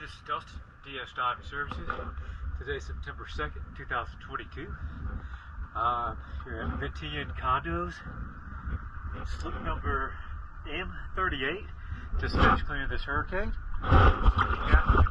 this is Dustin, DS Diving Services. Today's September 2nd, 2022. Here at Venetian Condos, slip number M38. Just finished cleaning this hurricane. Got